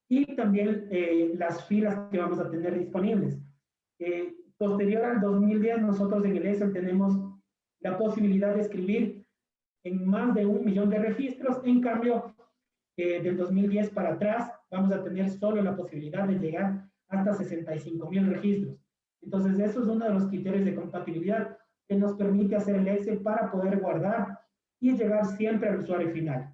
y también las filas que vamos a tener disponibles. Posterior al 2010, nosotros en el Excel tenemos la posibilidad de escribir en más de 1 millón de registros. En cambio, del 2010 para atrás, vamos a tener solo la posibilidad de llegar hasta 65,000 registros. Entonces, eso es uno de los criterios de compatibilidad que nos permite hacer el Excel para poder guardar y llegar siempre al usuario final.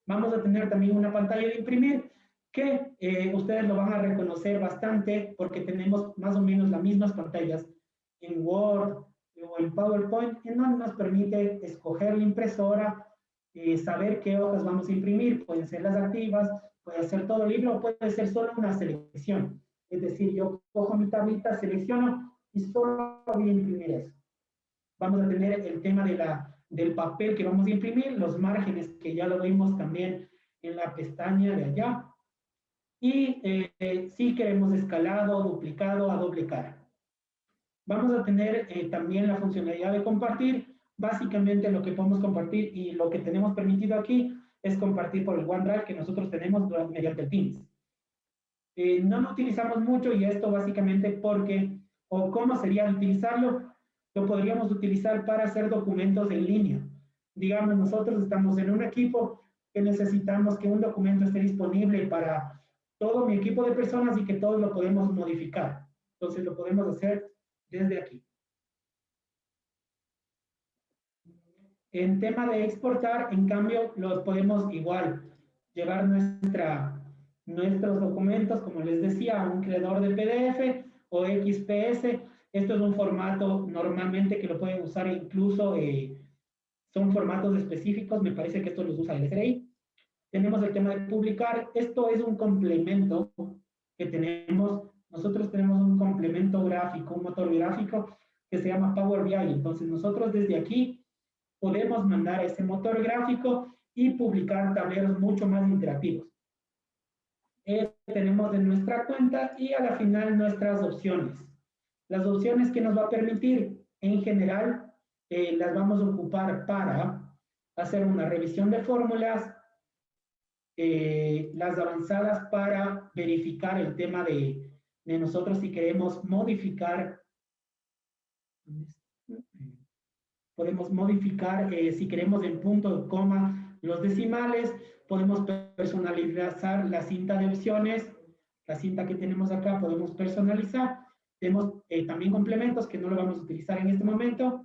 Vamos a tener también una pantalla de imprimir que ustedes lo van a reconocer bastante porque tenemos más o menos las mismas pantallas en Word o en PowerPoint, en donde nos permite escoger la impresora, saber qué hojas vamos a imprimir. Pueden ser las activas, puede ser todo el libro o puede ser solo una selección. Es decir, yo cojo mi tablita, selecciono y solo voy a imprimir eso. Vamos a tener el tema del papel que vamos a imprimir, los márgenes que ya lo vimos también en la pestaña de allá. Y si queremos escalado, duplicado, a doble cara. Vamos a tener también la funcionalidad de compartir. Básicamente lo que podemos compartir y lo que tenemos permitido aquí es compartir por el OneDrive que nosotros tenemos mediante el Teams. No lo utilizamos mucho y esto básicamente porque, o cómo sería utilizarlo, lo podríamos utilizar para hacer documentos en línea. Digamos, nosotros estamos en un equipo que necesitamos que un documento esté disponible para todo mi equipo de personas y que todos lo podemos modificar. Entonces lo podemos hacer desde aquí. En tema de exportar, en cambio, los podemos igual llevar nuestros documentos, como les decía, a un creador de PDF o XPS. Esto es un formato normalmente que lo pueden usar incluso, son formatos específicos, me parece que esto los usa el SRI. Tenemos el tema de publicar. Esto es un complemento que tenemos. Nosotros tenemos un complemento gráfico, un motor gráfico que se llama Power BI. Entonces nosotros desde aquí podemos mandar ese motor gráfico y publicar tableros mucho más interactivos. Tenemos en nuestra cuenta y a la final nuestras opciones. Las opciones que nos va a permitir, en general, las vamos a ocupar para hacer una revisión de fórmulas, las avanzadas para verificar el tema de nosotros si queremos modificar, podemos modificar si queremos en punto, coma, los decimales, podemos personalizar la cinta de opciones, la cinta que tenemos acá podemos personalizar, tenemos también complementos que no lo vamos a utilizar en este momento,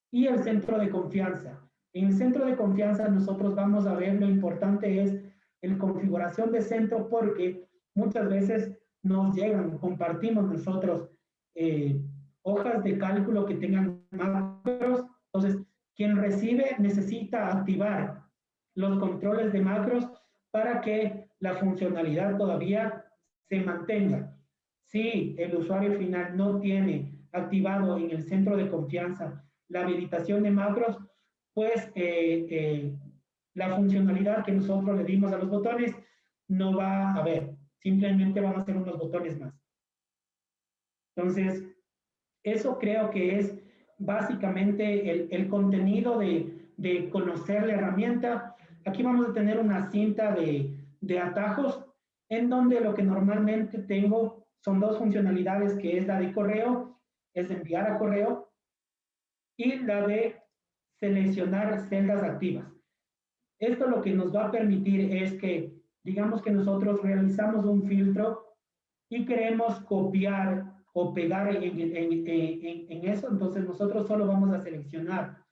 y el centro de confianza. En el centro de confianza nosotros vamos a ver, lo importante es la configuración de centro, porque muchas veces nos llegan, compartimos nosotros hojas de cálculo que tengan macros. Entonces, quien recibe necesita activar los controles de macros para que la funcionalidad todavía se mantenga. Si el usuario final no tiene activado en el centro de confianza la habilitación de macros, pues la funcionalidad que nosotros le dimos a los botones no va a haber, simplemente van a ser unos botones más. Entonces, eso creo que es básicamente el contenido de conocer la herramienta. Aquí vamos a tener una cinta de atajos, en donde lo que normalmente tengo son dos funcionalidades, que es la de correo, es de enviar a correo, y la de seleccionar celdas activas. Esto lo que nos va a permitir es que, digamos que nosotros realizamos un filtro y queremos copiar o pegar en eso, entonces nosotros solo vamos a seleccionar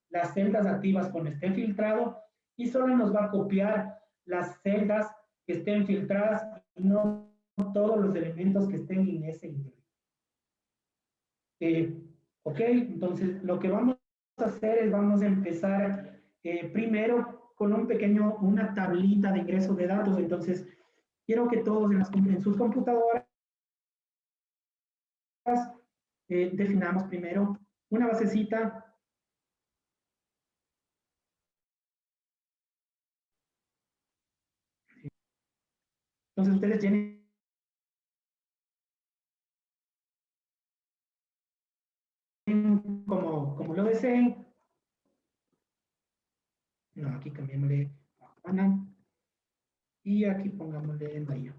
las celdas activas cuando esté filtrado y solo nos va a copiar las celdas que estén filtradas y no todos los elementos que estén en ese interior. Ok, entonces lo que vamos a hacer es vamos a empezar primero con una tablita de ingreso de datos. Entonces, quiero que todos en sus computadoras definamos primero una basecita. Entonces, ustedes tienen como lo deseen. No, aquí cambiémosle a Juana. Y aquí pongámosle Darío.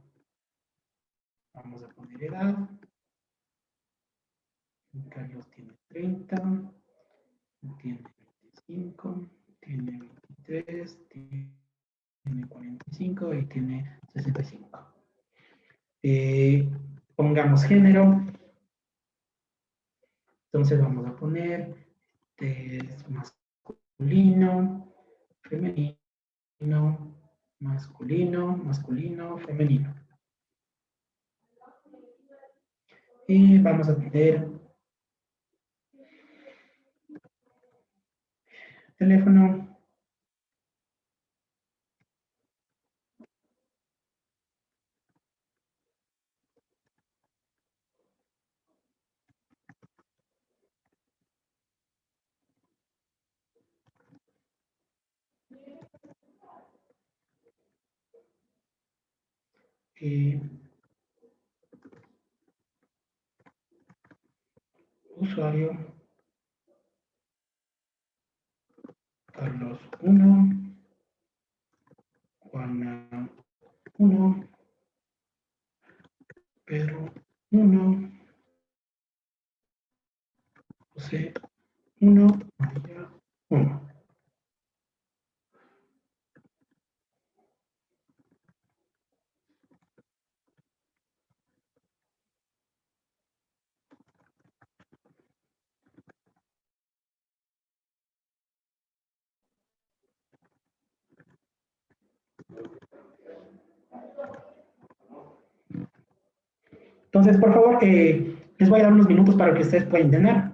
Vamos a poner edad. Carlos tiene 30, tiene 25, tiene 23, tiene 45 y tiene 65. Pongamos género. Entonces vamos a poner masculino, femenino, masculino, femenino. Y vamos a tener teléfono. Usuario Carlos 1, Juana 1, Pedro 1, José 1, 1. Entonces, por favor, les voy a dar unos minutos para que ustedes puedan entender.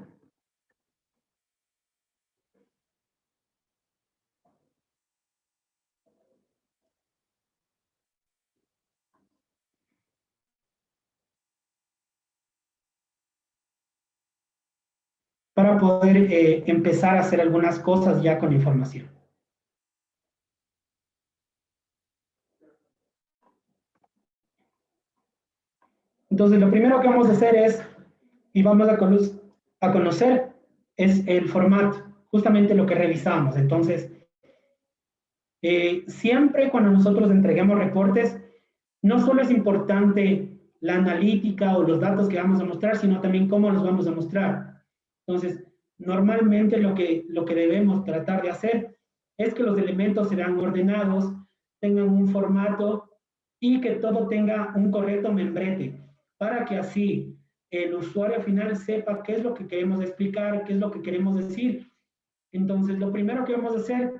Para poder empezar a hacer algunas cosas ya con información. Entonces, lo primero que vamos a hacer es, y vamos a conocer, es el formato, justamente lo que revisamos. Entonces, siempre cuando nosotros entreguemos reportes, no solo es importante la analítica o los datos que vamos a mostrar, sino también cómo los vamos a mostrar. Entonces, normalmente lo que debemos tratar de hacer es que los elementos serán ordenados, tengan un formato y que todo tenga un correcto membrete, para que así el usuario final sepa qué es lo que queremos explicar, qué es lo que queremos decir. Entonces, lo primero que vamos a hacer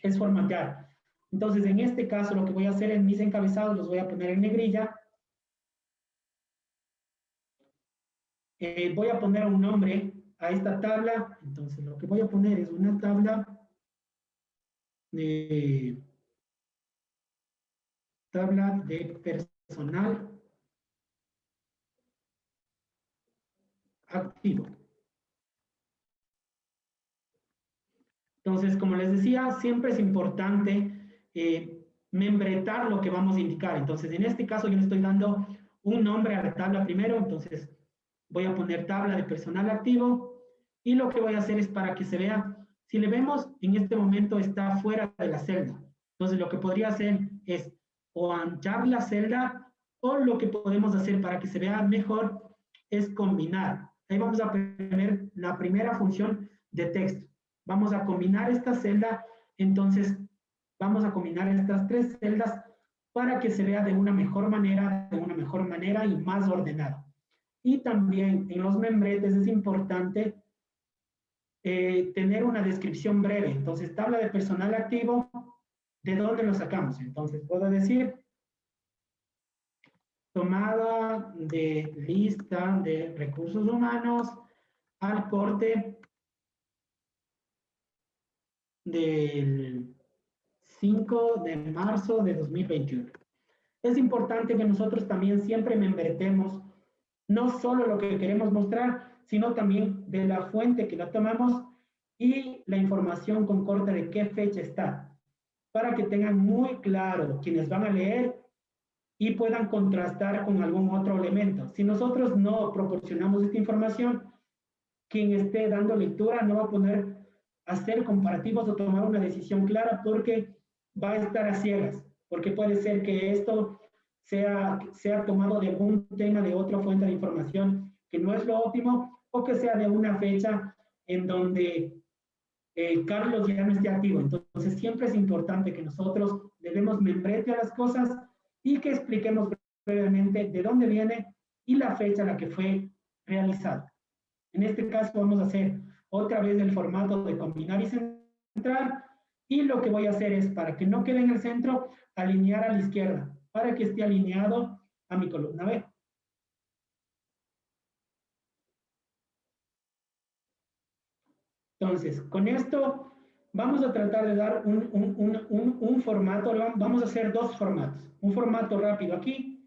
es formatear. Entonces, en este caso, lo que voy a hacer en mis encabezados, los voy a poner en negrilla. Voy a poner un nombre a esta tabla. Entonces, lo que voy a poner es una tabla de personal activo. Entonces, como les decía, siempre es importante membretar lo que vamos a indicar. Entonces, en este caso yo le estoy dando un nombre a la tabla primero. Entonces, voy a poner tabla de personal activo. Y lo que voy a hacer es para que se vea, si le vemos, en este momento está fuera de la celda. Entonces, lo que podría hacer es o anchar la celda, o lo que podemos hacer para que se vea mejor es combinar. Ahí vamos a poner la primera función de texto. Vamos a combinar esta celda, entonces vamos a combinar estas tres celdas para que se vea de una mejor manera y más ordenado. Y también en los membretes es importante tener una descripción breve. Entonces, tabla de personal activo, ¿de dónde lo sacamos? Entonces, puedo decir tomada de lista de recursos humanos al corte del 5 de marzo de 2021. Es importante que nosotros también siempre membretemos no solo lo que queremos mostrar, sino también de la fuente que la tomamos y la información con corte de qué fecha está, para que tengan muy claro quienes van a leer y puedan contrastar con algún otro elemento. Si nosotros no proporcionamos esta información, quien esté dando lectura no va a poder hacer comparativos o tomar una decisión clara, porque va a estar a ciegas, porque puede ser que esto sea tomado de algún tema de otra fuente de información que no es lo óptimo, o que sea de una fecha en donde Carlos ya no esté activo. Entonces siempre es importante que nosotros le demos membrete a las cosas y que expliquemos brevemente de dónde viene y la fecha en la que fue realizado. En este caso vamos a hacer otra vez el formato de combinar y centrar, y lo que voy a hacer es, para que no quede en el centro, alinear a la izquierda, para que esté alineado a mi columna B. Entonces, con esto vamos a tratar de dar un formato, vamos a hacer dos formatos. Un formato rápido aquí.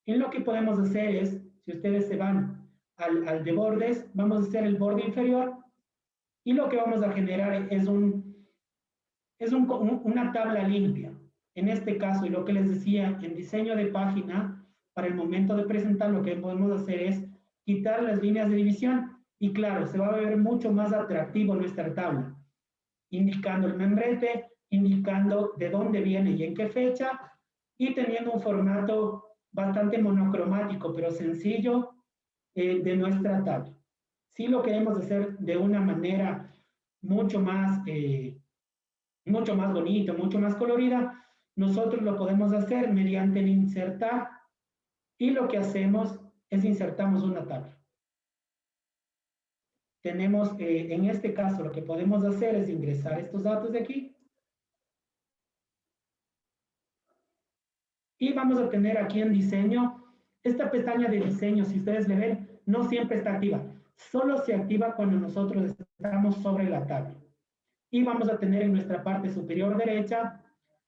Y lo que podemos hacer es, si ustedes se van al de bordes, vamos a hacer el borde inferior, y lo que vamos a generar es una tabla limpia. En este caso, y lo que les decía, en diseño de página, para el momento de presentar, lo que podemos hacer es quitar las líneas de división, y claro, se va a ver mucho más atractivo nuestra tabla, indicando el membrete, indicando de dónde viene y en qué fecha, y teniendo un formato bastante monocromático, pero sencillo, de nuestra tabla. Si lo queremos hacer de una manera mucho más bonita, mucho más colorida, nosotros lo podemos hacer mediante el insertar, y lo que hacemos es insertamos una tabla. Tenemos, en este caso, lo que podemos hacer es ingresar estos datos de aquí. Y vamos a tener aquí en diseño, esta pestaña de diseño, si ustedes le ven, no siempre está activa. Solo se activa cuando nosotros estamos sobre la tabla. Y vamos a tener en nuestra parte superior derecha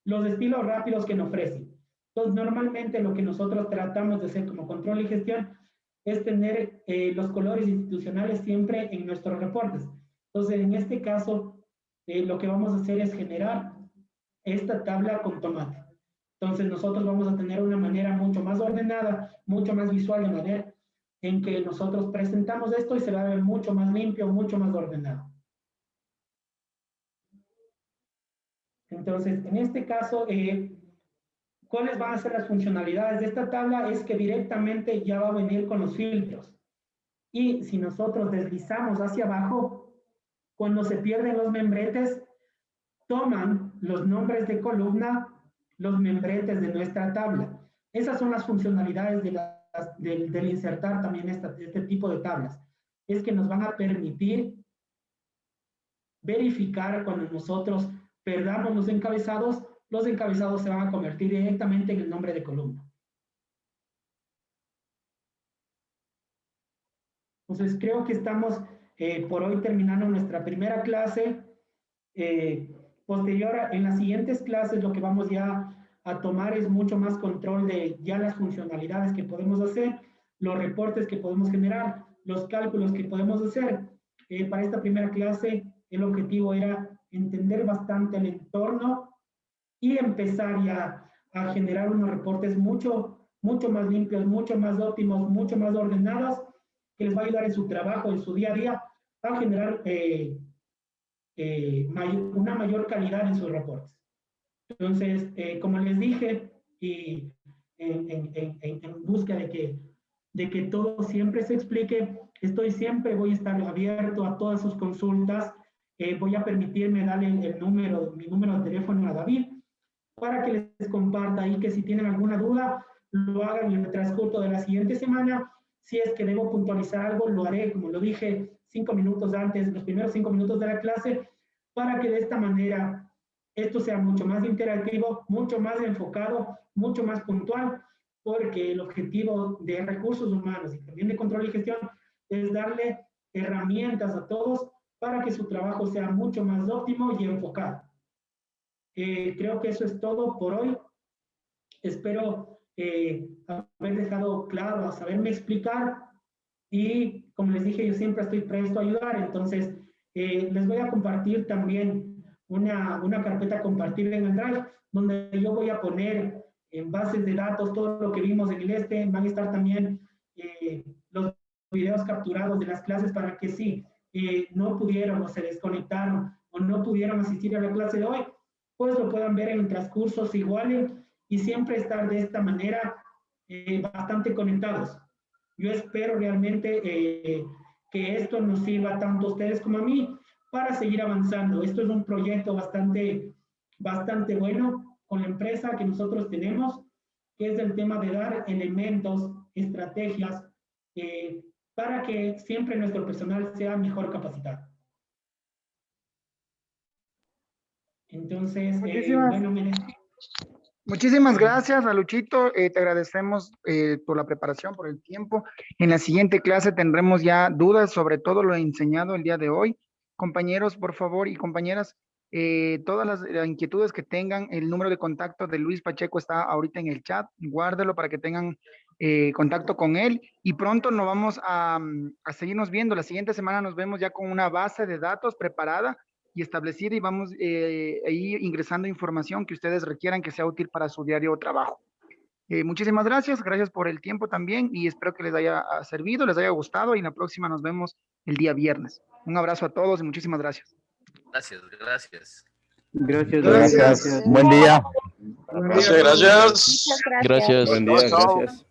los estilos rápidos que nos ofrecen. Entonces, normalmente lo que nosotros tratamos de hacer como control y gestión es tener los colores institucionales siempre en nuestros reportes. Entonces, en este caso, lo que vamos a hacer es generar esta tabla con tomate. Entonces, nosotros vamos a tener una manera mucho más ordenada, mucho más visual, de manera en que nosotros presentamos esto y se va a ver mucho más limpio, mucho más ordenado. Entonces, en este caso, ¿cuáles van a ser las funcionalidades de esta tabla? Es que directamente ya va a venir con los filtros. Y si nosotros deslizamos hacia abajo, cuando se pierden los membretes, toman los nombres de columna, los membretes de nuestra tabla. Esas son las funcionalidades del insertar también este tipo de tablas. Es que nos van a permitir verificar cuando nosotros perdamos los encabezados se van a convertir directamente en el nombre de columna. Entonces, creo que estamos por hoy terminando nuestra primera clase. Posterior, en las siguientes clases, lo que vamos ya a tomar es mucho más control de ya las funcionalidades que podemos hacer, los reportes que podemos generar, los cálculos que podemos hacer. Para esta primera clase, el objetivo era entender bastante el entorno y empezar ya a generar unos reportes mucho más limpios, mucho más óptimos, mucho más ordenados, que les va a ayudar en su trabajo, en su día a día, a generar una mayor calidad en sus reportes. Entonces, como les dije, y en busca de que todo siempre se explique, voy a estar abierto a todas sus consultas. Voy a permitirme darle mi número de teléfono a David para que les comparta y que si tienen alguna duda, lo hagan en el transcurso de la siguiente semana. Si es que debo puntualizar algo, lo haré, como lo dije, 5 minutos antes, los primeros 5 minutos de la clase, para que de esta manera esto sea mucho más interactivo, mucho más enfocado, mucho más puntual, porque el objetivo de recursos humanos y también de control y gestión es darle herramientas a todos para que su trabajo sea mucho más óptimo y enfocado. Creo que eso es todo por hoy. Espero haber dejado claro, saberme explicar, y como les dije, yo siempre estoy presto a ayudar. Entonces, les voy a compartir también una carpeta compartible en el Drive, donde yo voy a poner en bases de datos todo lo que vimos en el van a estar también los videos capturados de las clases para que si no pudieron o se desconectaron o no pudieron asistir a la clase de hoy, pues lo puedan ver en transcursos iguales y siempre estar de esta manera bastante conectados. Yo espero realmente que esto nos sirva tanto a ustedes como a mí para seguir avanzando. Esto es un proyecto bastante bueno con la empresa que nosotros tenemos, que es el tema de dar elementos, estrategias, para que siempre nuestro personal sea mejor capacitado. Entonces, muchísimas gracias a Luchito, te agradecemos por la preparación, por el tiempo. En la siguiente clase tendremos ya dudas sobre todo lo enseñado el día de hoy. Compañeros, por favor, y compañeras, todas las inquietudes que tengan, el número de contacto de Luis Pacheco está ahorita en el chat, guárdelo para que tengan contacto con él, y pronto nos vamos a seguirnos viendo. La siguiente semana nos vemos ya con una base de datos preparada y establecida, y vamos ahí ingresando información que ustedes requieran que sea útil para su diario trabajo. Muchísimas gracias por el tiempo también, y espero que les haya servido, les haya gustado, y la próxima nos vemos el día viernes. Un abrazo a todos y muchísimas gracias. Gracias. Gracias. Buen día. Gracias. Gracias. Buen día, gracias.